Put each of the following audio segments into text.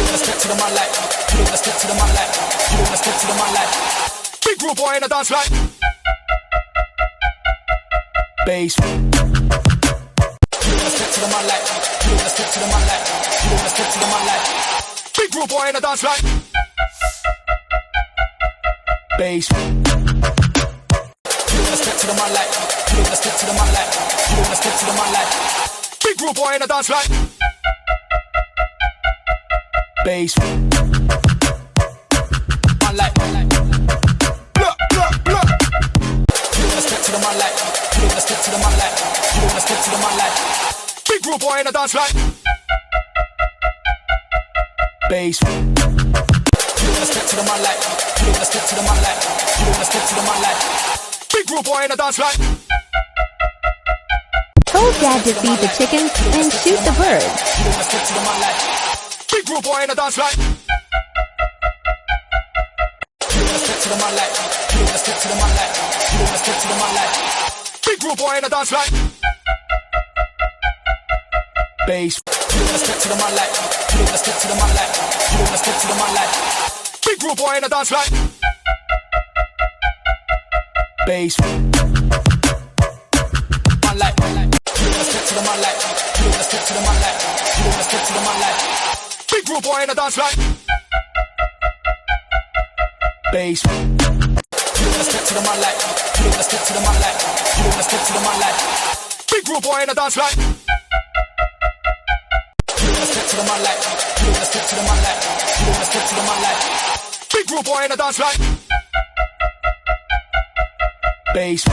wanna step to the man like, you wanna step to the man like, you wanna step to the man like. Big group boy in the dance like. Bass. You wanna step to the man like, you wanna step to the man like, you wanna step to the man like. Big group boy in the dance like. Bass. You wanna step to the man like, you wanna step to the man like, you wanna step to the man like. Big group boy in the dance like. Bass. Man like. Blah, blah, blah. You wanna step to the man like, you wanna step to the man like, you wanna step to the man like. Big group boy in the dance like. Bass. You wanna step to the man like, you wanna step to the man like, you wanna step to the man like. Big group boy in the dance like. Told Dad to feed the chickens and shoot the birds. You wanna step to the man like. Big group boy in the dance like. You wanna step to the man like, you wanna step to the man like, you wanna step to the man like. Big group boy in the dance like. Bass. You wanna step to the man like, you wanna step to the man like, you wanna step to the man like. Big group boy in the dance like. Bass. Man like. You wanna step to the man like, you wanna step to the man like, you wanna step to the man like. Big group boy in the dance like. Bass. You wanna step to the man like, you wanna step to the man like, you wanna step to the man like. Big group boy in the dance like. You wanna step to the man like, you wanna step to the man like, you wanna step to the man like. Big group boy in the dance like. Bass. You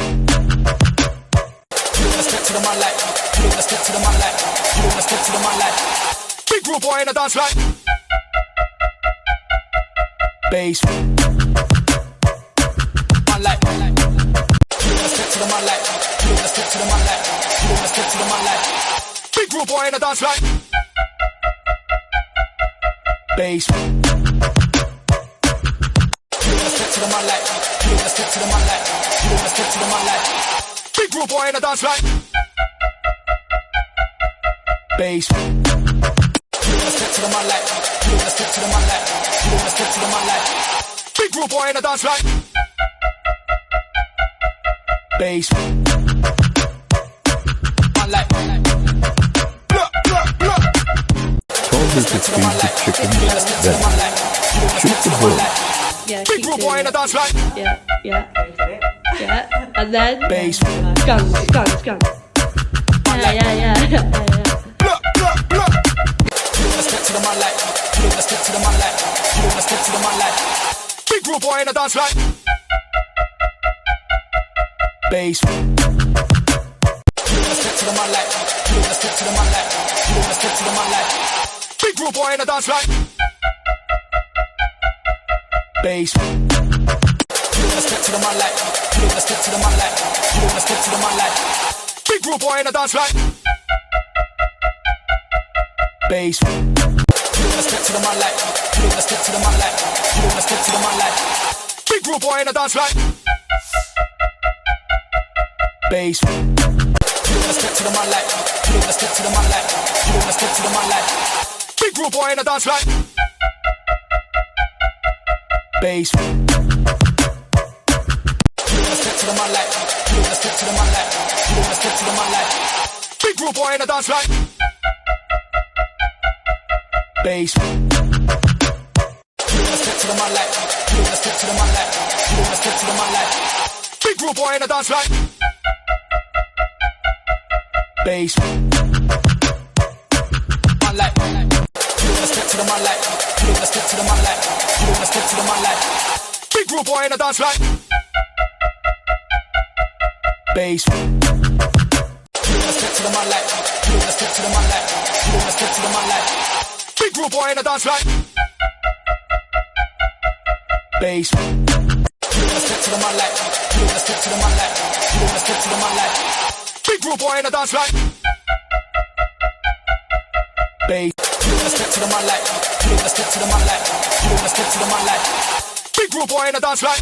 wanna step to the man like, you wanna step to the man like, you wanna step to the man like. Big group boy in the dance like. Bass. Man like. You wanna step to the man like, you wanna step to the man like, you wanna step to the man like. Big group boy in the dance like. Bass. You wanna step to the man like, you wanna step to the man like, you wanna step to the man like. Big group boy in the dance like. Bass. You wanna step to the man like, you wanna step to the man like, you wanna step to the man like. Big group boy in the dance like. Bass. Man like. Blah, blah, blah. Told her to feed the chickens, then shoot the birds. Yeah, Big group boy in the dance like. Yeah. And then Bass. guns. Yeah. Blah, blah, blah. You wanna step to the man like, you wanna step to the man like, you wanna step to the man like. Big group boy in the dance like. Bass. You wanna step to the man like, you wanna step to the man like, you wanna step to the man like. Big group boy in the dance like. Bass. You wanna step to the man like, you wanna step to the man like, you wanna step to the man like. Big group boy in the dance like. Bass. You wanna step to the man like, you wanna step to the man like, you wanna step to the man like. Big group boy in the dance like. Bass. You wanna step to the man like, you wanna step to the man like, you wanna step to the man like. Big group boy in the dance like. Bass. You wanna step to the man like, you wanna step to the man like, you wanna step to the man like. Big group boy in the dance like. Bass. You wanna step to the man like, you wanna step to the man like, you wanna step to the man like. Big group boy in the dance like. Bass. Man like. You wanna step to the man like, you wanna step to the man like, you wanna step to the man like. Big group boy in the dance like. Bass. You wanna step to the man like, you wanna step to the man like, you wanna step to the man like. Big group boy in the dance like. Bass. You wanna step to the man like, you wanna step to the man like, you wanna step to the man like. Big group boy in the dance like. Bass. You wanna step to the man like, you wanna step to the man like, you wanna step to the man like. Big group boy in the dance like.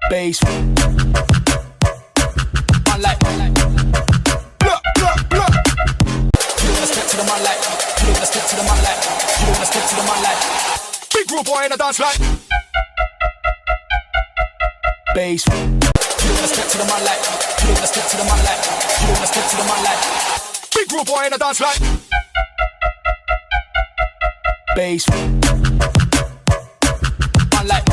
Bass. Man like. Blah, blah, blah. You wanna step to the man like, You don't wanna step to the man like. You don't wanna step to the man like. Big group boy in the dance like. Bass. You don't wanna step to the man like. You don't wanna step to the man like. You don't wanna step to the man like. Big group boy in the dance like. Bass. Man like.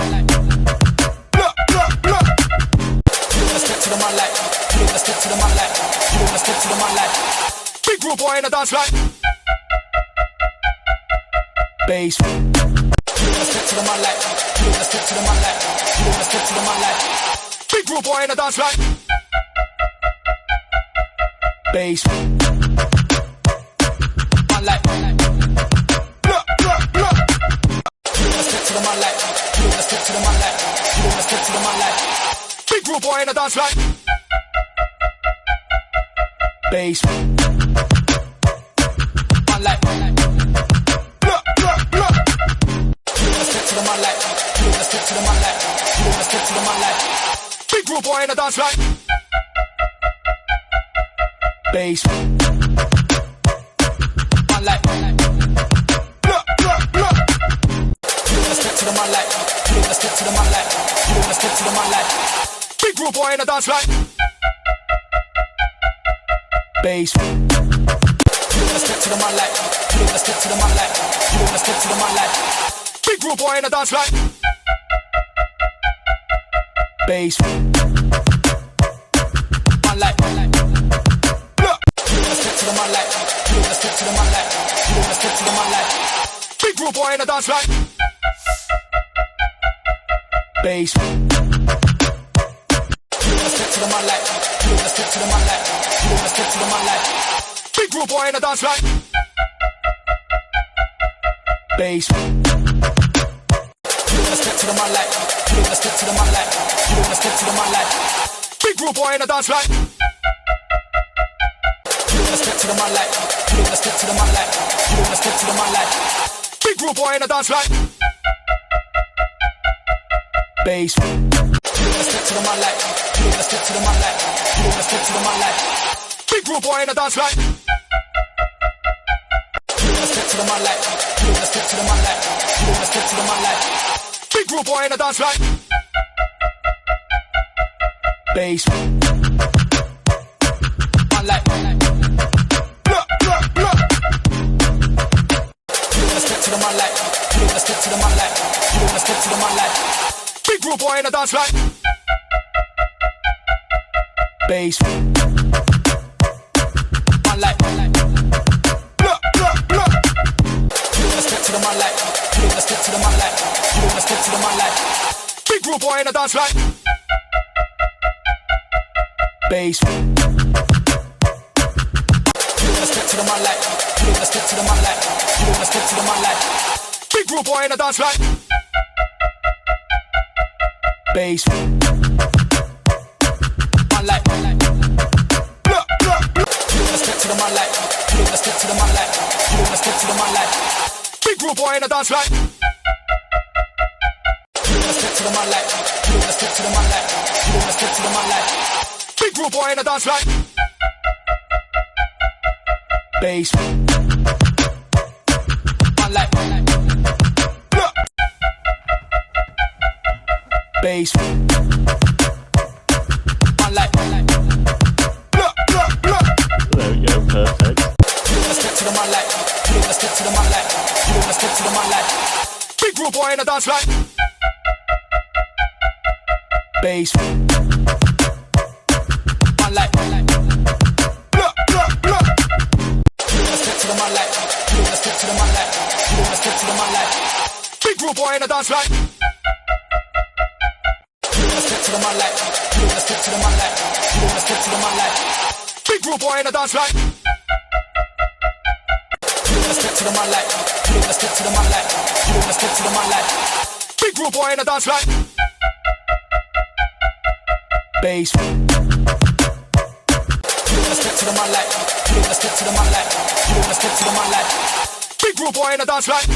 Blah, blah, blah. You don't wanna step to the man like. You don't wanna step to the man like. You don't wanna step to the man like. Big group boy in the dance like. Bass. You don't wanna step to the man like. You don't wanna step to the man like. You don't wanna step to the man like. Big group boy in the dance like. Bass. Man like. Blah, blah, blah. You don't wanna step to the man like. You don't wanna step to the man like. You don't wanna step to the man like. Big group boy in the dance like. Bass. Man like. Blah, blah, blah. You don't wanna step to the man like. You don't wanna step to the man like. You don't wanna step to the man like. Big group boy in the dance like. Bass. Man like. Blah, blah, blah. You don't wanna step to the man like. You don't wanna step to the man like. You don't wanna step to the man like. Big group boy in the dance like. Bass. You don't wanna step to the man like. You don't wanna step to the man like. You don't wanna step to the man like. Big group boy in the dance like. Bass. Man like. Blah. You don't wanna step to the man like. You don't wanna step to the man like. You don't wanna step to the man like. Big group boy in the dance like. Bass. You don't wanna step to the man like. You don't wanna step to the man like. You don't wanna step to the man like. Big group boy in the dance like. Bass. You don't wanna step to the man like. You don't wanna step to the man like. You don't wanna step to the man like. Big group boy in the dance like. You don't wanna step to the man like. You don't wanna step to the man like. You don't wanna step to the man like. Big group boy in the dance like. Bass. You don't wanna step to the man like. You don't wanna step to the man like. You don't wanna step to the man like. Big group boy in the dance like. You don't wanna step to the man like. You don't wanna step to the man like. You don't wanna step to the man like. Big group boy in the dance like. Bass. Man like. Blah, blah, blah. You don't wanna step to the man like. You don't wanna step to the man like. You don't wanna step to the man like. Big group boy in the dance like. Bass. Man like. Blah, blah, blah. You don't wanna step to the man like. You don't wanna step to the man like. You don't wanna step to the man like. Big group boy in the dance like. Bass. You don't wanna step to the man like. You don't wanna step to the man like. You don't wanna step to the man like. Big group boy in the dance like. Bass. Man like. Blah, blah, blah. You don't wanna step to the man like. You don't wanna step to the man like. You don't wanna step to the man like. Big group boy in the dance like. You don't wanna step to the man like. You don't wanna step to the man like. You don't wanna step to the man like. Big group boy in the dance like. Bass. Man like. Blah. Bass. Man like. Blah, blah, blah. There we go, perfect. You don't wanna step to the man like. You don't wanna step to the man like. You don't wanna step to the man like. Big group boy in the dance like. Bass. Man like. Blah, blah, blah. You don't wanna step to the man like. You don't wanna step to the man like. You don't wanna step to the man like. Big group boy in the dance like. You don't wanna step to the man like. You don't wanna step to the man like. You don't wanna step to the man like. Big group boy in the dance like. You don't wanna step to the man like. You don't wanna step to the man like. You don't wanna step to the man like. Big group boy in the dance like. Bass. You don't wanna step to the man like. You don't wanna step to the man like. You don't wanna step to the man like. Big group boy in the dance like.